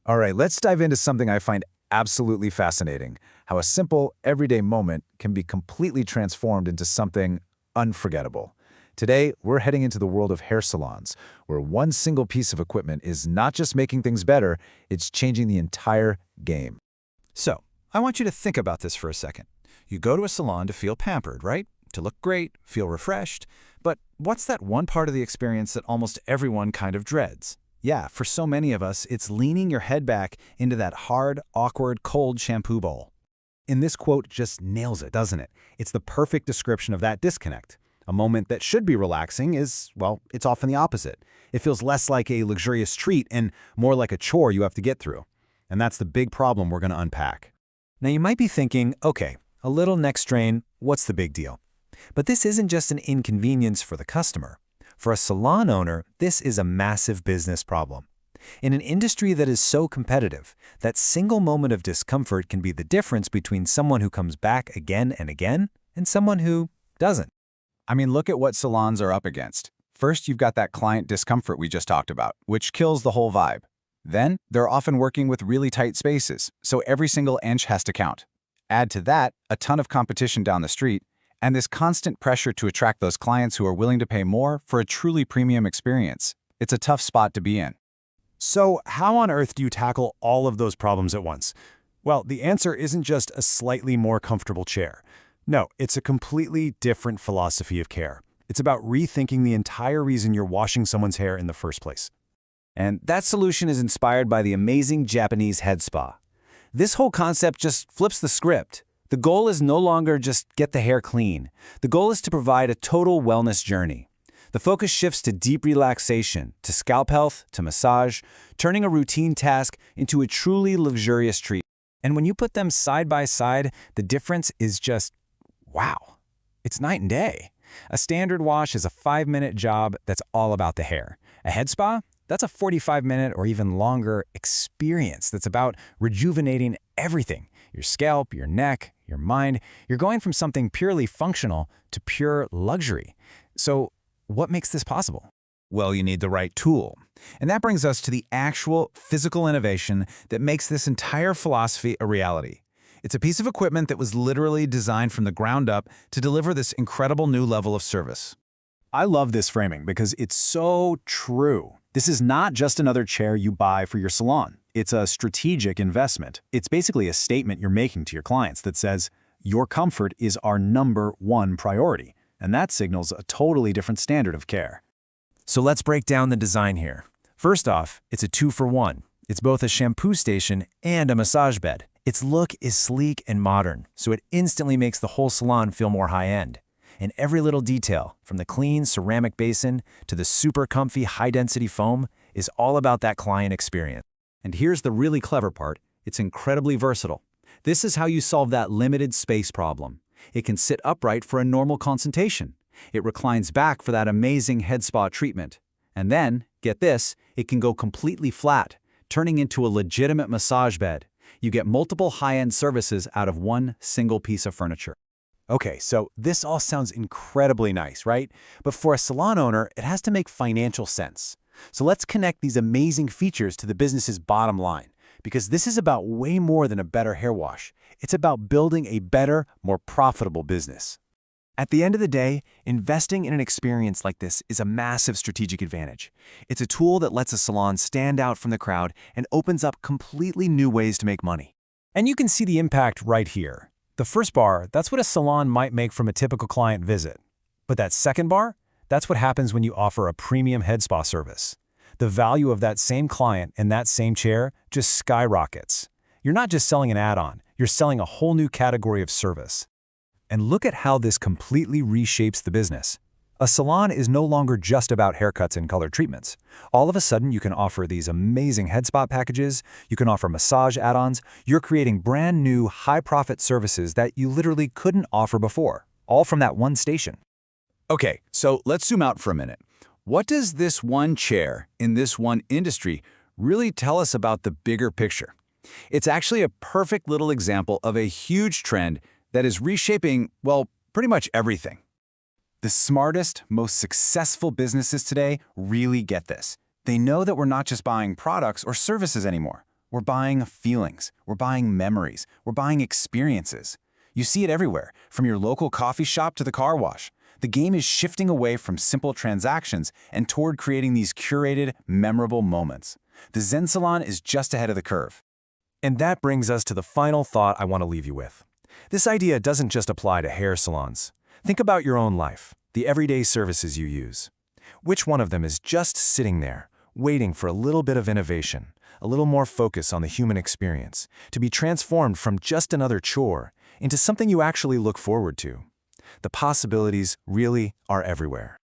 All right, let's dive into something I find absolutely fascinating, how a simple, everyday moment can be completely transformed into something unforgettable. Today, we're heading into the world of hair salons, where one single piece of equipment is not just making things better, it's changing the entire game. So, I want you to think about this for a second. You go to a salon to feel pampered, right? To look great, feel refreshed. But what's that one part of the experience that almost everyone kind of dreads? Yeah, for so many of us, it's leaning your head back into that hard, awkward, cold shampoo bowl. And this quote just nails it, doesn't it? It's the perfect description of that disconnect. A moment that should be relaxing is, well, it's often the opposite. It feels less like a luxurious treat and more like a chore you have to get through. And that's the big problem we're going to unpack. Now you might be thinking, okay, a little neck strain, what's the big deal? But this isn't just an inconvenience for the customer. For a salon owner, this is a massive business problem. In an industry that is so competitive, that single moment of discomfort can be the difference between someone who comes back again and again and someone who doesn't. I mean, look at what salons are up against. First, you've got that client discomfort we just talked about, which kills the whole vibe. Then, they're often working with really tight spaces, so every single inch has to count. Add to that a ton of competition down the street, and this constant pressure to attract those clients who are willing to pay more for a truly premium experience. It's a tough spot to be in. So how on earth do you tackle all of those problems at once? Well, the answer isn't just a slightly more comfortable chair. No, it's a completely different philosophy of care. It's about rethinking the entire reason you're washing someone's hair in the first place. And that solution is inspired by the amazing Japanese head spa. This whole concept just flips the script. The goal is no longer just get the hair clean. The goal is to provide a total wellness journey. The focus shifts to deep relaxation, to scalp health, to massage, turning a routine task into a truly luxurious treat. And when you put them side by side, the difference is just, wow. It's night and day. A standard wash is a 5-minute job that's all about the hair. A head spa? That's a 45-minute or even longer experience that's about rejuvenating everything. Your scalp, your neck, your mind. You're going from something purely functional to pure luxury. So what makes this possible? Well, you need the right tool. And that brings us to the actual physical innovation that makes this entire philosophy a reality. It's a piece of equipment that was literally designed from the ground up to deliver this incredible new level of service. I love this framing because it's so true. This is not just another chair you buy for your salon. It's a strategic investment. It's basically a statement you're making to your clients that says, your comfort is our #1 priority. And that signals a totally different standard of care. So let's break down the design here. First off, it's a 2-for-1. It's both a shampoo station and a massage bed. Its look is sleek and modern, so it instantly makes the whole salon feel more high-end. And every little detail, from the clean ceramic basin to the super comfy high-density foam, is all about that client experience. And here's the really clever part. It's incredibly versatile. This is how you solve that limited space problem. It can sit upright for a normal consultation. It reclines back for that amazing head spa treatment. And then, get this, it can go completely flat, turning into a legitimate massage bed. You get multiple high-end services out of one single piece of furniture. Okay, so this all sounds incredibly nice, right? But for a salon owner, it has to make financial sense. So let's connect these amazing features to the business's bottom line, because this is about way more than a better hair wash. It's about building a better, more profitable business. At the end of the day, investing in an experience like this is a massive strategic advantage. It's a tool that lets a salon stand out from the crowd and opens up completely new ways to make money. And you can see the impact right here. The first bar, that's what a salon might make from a typical client visit. But that second bar, that's what happens when you offer a premium head spa service. The value of that same client in that same chair just skyrockets. You're not just selling an add-on, you're selling a whole new category of service. And look at how this completely reshapes the business. A salon is no longer just about haircuts and color treatments. All of a sudden, you can offer these amazing head spa packages, you can offer massage add-ons, you're creating brand new high-profit services that you literally couldn't offer before, all from that one station. Okay, so let's zoom out for a minute. What does this one chair in this one industry really tell us about the bigger picture? It's actually a perfect little example of a huge trend that is reshaping, well, pretty much everything. The smartest, most successful businesses today really get this. They know that we're not just buying products or services anymore. We're buying feelings, we're buying memories, we're buying experiences. You see it everywhere, from your local coffee shop to the car wash. The game is shifting away from simple transactions and toward creating these curated, memorable moments. The Zen Salon is just ahead of the curve. And that brings us to the final thought I want to leave you with. This idea doesn't just apply to hair salons. Think about your own life, the everyday services you use. Which one of them is just sitting there, waiting for a little bit of innovation, a little more focus on the human experience, to be transformed from just another chore into something you actually look forward to? The possibilities really are everywhere.